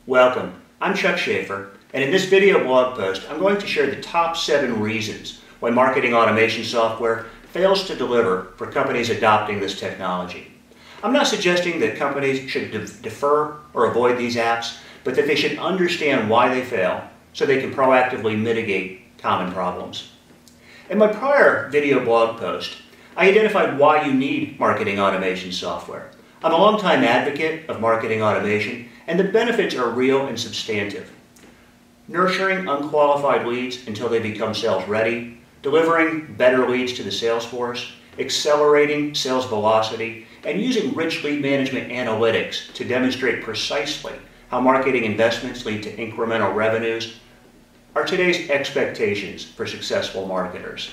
Welcome, I'm Chuck Schaefer, and in this video blog post I'm going to share the top 7 reasons why marketing automation software fails to deliver for companies adopting this technology. I'm not suggesting that companies should defer or avoid these apps, but that they should understand why they fail so they can proactively mitigate common problems. In my prior video blog post, I identified why you need marketing automation software. I'm a longtime advocate of marketing automation, and the benefits are real and substantive. Nurturing unqualified leads until they become sales ready, delivering better leads to the sales force, accelerating sales velocity, and using rich lead management analytics to demonstrate precisely how marketing investments lead to incremental revenues are today's expectations for successful marketers.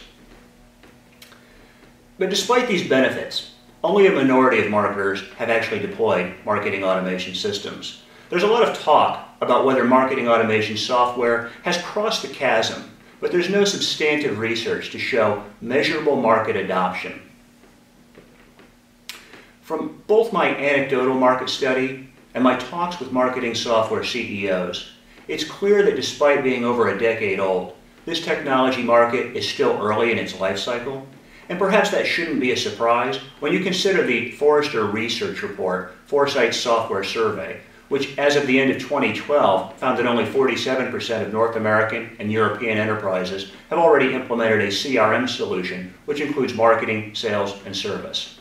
But despite these benefits, only a minority of marketers have actually deployed marketing automation systems. There's a lot of talk about whether marketing automation software has crossed the chasm, but there's no substantive research to show measurable market adoption. From both my anecdotal market study and my talks with marketing software CEOs, it's clear that despite being over a decade old, this technology market is still early in its life cycle. And perhaps that shouldn't be a surprise when you consider the Forrester research report, Foresight Software Survey, which as of the end of 2012 found that only 47% of North American and European enterprises have already implemented a CRM solution, which includes marketing, sales, and service.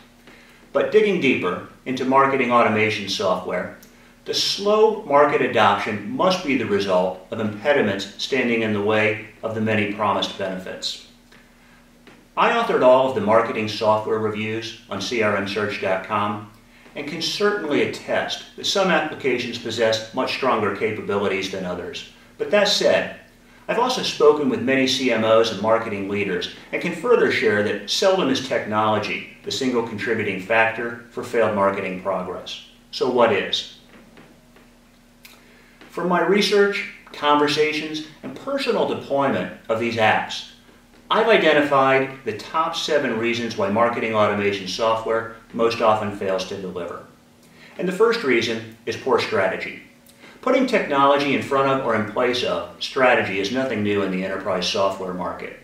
But digging deeper into marketing automation software, the slow market adoption must be the result of impediments standing in the way of the many promised benefits. I authored all of the marketing software reviews on crmsearch.com and can certainly attest that some applications possess much stronger capabilities than others. But that said, I've also spoken with many CMOs and marketing leaders and can further share that seldom is technology the single contributing factor for failed marketing progress. So what is? From my research, conversations, and personal deployment of these apps, I've identified the top 7 reasons why marketing automation software most often fails to deliver. And the first reason is poor strategy. Putting technology in front of or in place of strategy is nothing new in the enterprise software market.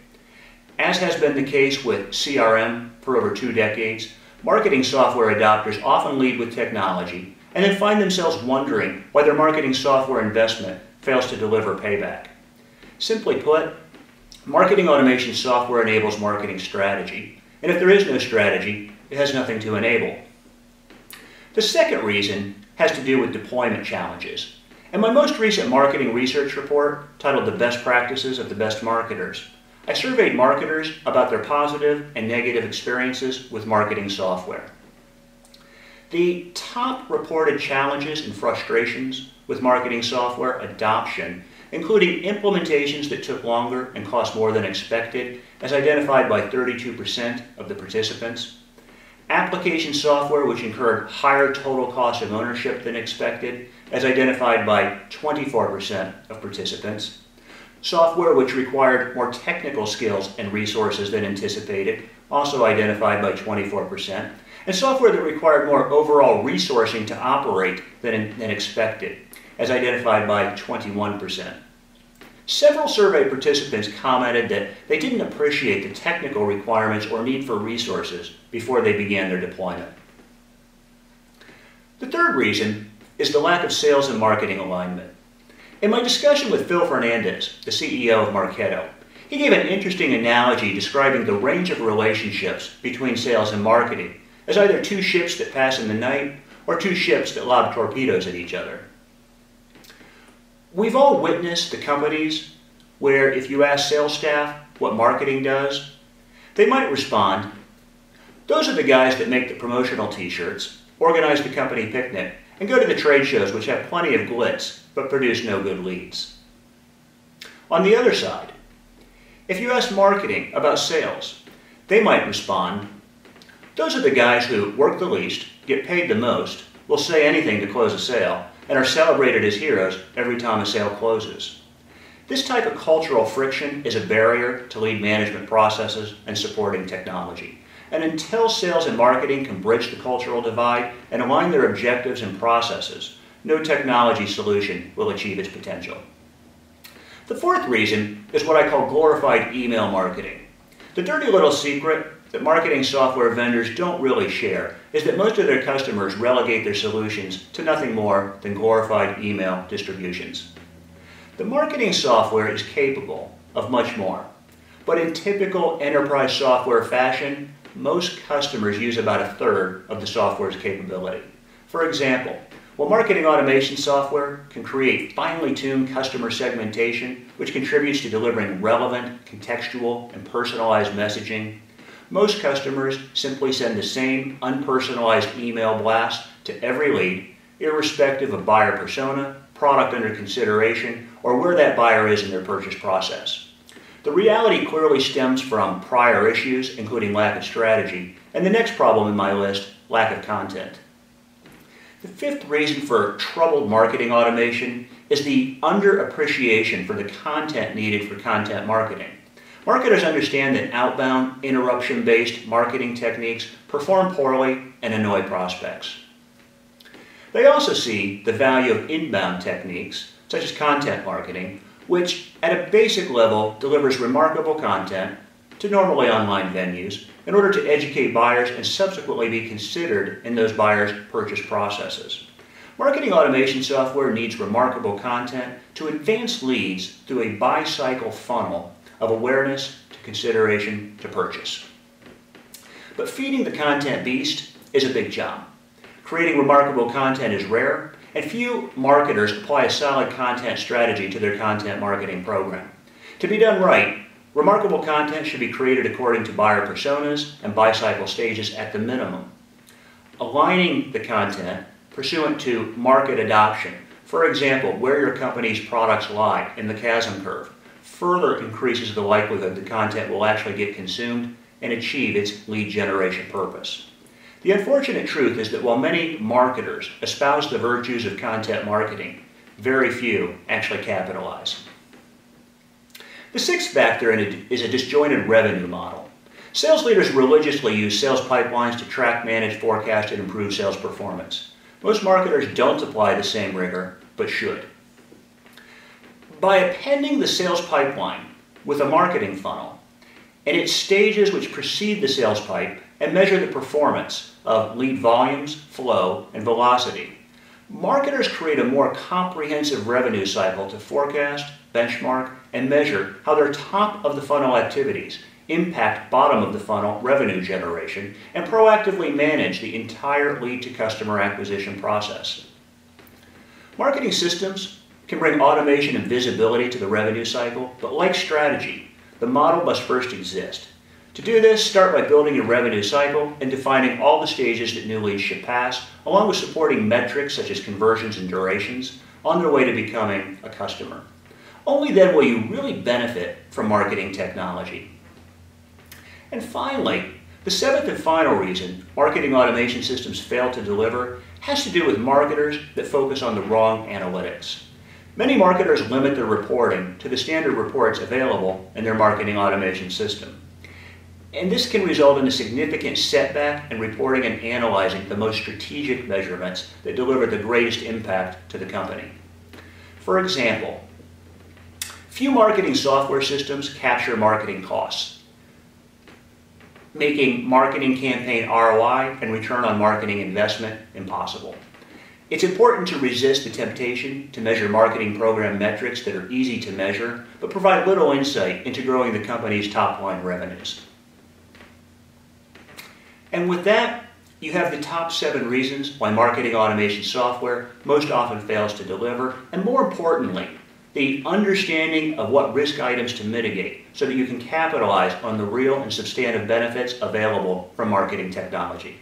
As has been the case with CRM for over 2 decades, marketing software adopters often lead with technology and then find themselves wondering why their marketing software investment fails to deliver payback. Simply put, marketing automation software enables marketing strategy, and if there is no strategy, it has nothing to enable. The second reason has to do with deployment challenges. In my most recent marketing research report, titled The Best Practices of the Best Marketers, I surveyed marketers about their positive and negative experiences with marketing software. The top reported challenges and frustrations with marketing software adoption including implementations that took longer and cost more than expected, as identified by 32% of the participants, application software which incurred higher total cost of ownership than expected, as identified by 24% of participants, software which required more technical skills and resources than anticipated, also identified by 24%, and software that required more overall resourcing to operate than expected, as identified by 21%. Several survey participants commented that they didn't appreciate the technical requirements or need for resources before they began their deployment. The third reason is the lack of sales and marketing alignment. In my discussion with Phil Fernandez, the CEO of Marketo, he gave an interesting analogy describing the range of relationships between sales and marketing as either 2 ships that pass in the night or 2 ships that lob torpedoes at each other. We've all witnessed the companies where if you ask sales staff what marketing does, they might respond, "Those are the guys that make the promotional t-shirts, organize the company picnic, and go to the trade shows which have plenty of glitz but produce no good leads." On the other side, if you ask marketing about sales, they might respond, "Those are the guys who work the least, get paid the most, will say anything to close a sale, and are celebrated as heroes every time a sale closes." This type of cultural friction is a barrier to lead management processes and supporting technology. And until sales and marketing can bridge the cultural divide and align their objectives and processes, no technology solution will achieve its potential. The fourth reason is what I call glorified email marketing. The dirty little secret that marketing software vendors don't really share is that most of their customers relegate their solutions to nothing more than glorified email distributions. The marketing software is capable of much more, but in typical enterprise software fashion, most customers use about a third of the software's capability. For example, while marketing automation software can create finely tuned customer segmentation, which contributes to delivering relevant, contextual, and personalized messaging, most customers simply send the same unpersonalized email blast to every lead, irrespective of buyer persona, product under consideration, or where that buyer is in their purchase process. The reality clearly stems from prior issues, including lack of strategy, and the next problem in my list, lack of content. The fifth reason for troubled marketing automation is the underappreciation for the content needed for content marketing. Marketers understand that outbound, interruption-based marketing techniques perform poorly and annoy prospects. They also see the value of inbound techniques, such as content marketing, which at a basic level delivers remarkable content to normally online venues in order to educate buyers and subsequently be considered in those buyers' purchase processes. Marketing automation software needs remarkable content to advance leads through a buy-cycle funnel of awareness to consideration to purchase. But feeding the content beast is a big job. Creating remarkable content is rare, and few marketers apply a solid content strategy to their content marketing program. To be done right, remarkable content should be created according to buyer personas and buy-cycle stages at the minimum. Aligning the content pursuant to market adoption, for example, where your company's products lie in the chasm curve, further increases the likelihood the content will actually get consumed and achieve its lead generation purpose. The unfortunate truth is that while many marketers espouse the virtues of content marketing, very few actually capitalize. The sixth factor is a disjointed revenue model. Sales leaders religiously use sales pipelines to track, manage, forecast, and improve sales performance. Most marketers don't apply the same rigor, but should. By appending the sales pipeline with a marketing funnel and its stages which precede the sales pipe and measure the performance of lead volumes, flow, and velocity, marketers create a more comprehensive revenue cycle to forecast, benchmark, and measure how their top of the funnel activities impact bottom of the funnel revenue generation and proactively manage the entire lead to customer acquisition process. Marketing systems can bring automation and visibility to the revenue cycle, but like strategy, the model must first exist. To do this, start by building your revenue cycle and defining all the stages that new leads should pass, along with supporting metrics such as conversions and durations, on their way to becoming a customer. Only then will you really benefit from marketing technology. And finally, the seventh and final reason marketing automation systems fail to deliver has to do with marketers that focus on the wrong analytics. Many marketers limit their reporting to the standard reports available in their marketing automation system. And this can result in a significant setback in reporting and analyzing the most strategic measurements that deliver the greatest impact to the company. For example, few marketing software systems capture marketing costs, making marketing campaign ROI and return on marketing investment impossible. It's important to resist the temptation to measure marketing program metrics that are easy to measure, but provide little insight into growing the company's top-line revenues. And with that, you have the top 7 reasons why marketing automation software most often fails to deliver, and more importantly, the understanding of what risk items to mitigate so that you can capitalize on the real and substantive benefits available from marketing technology.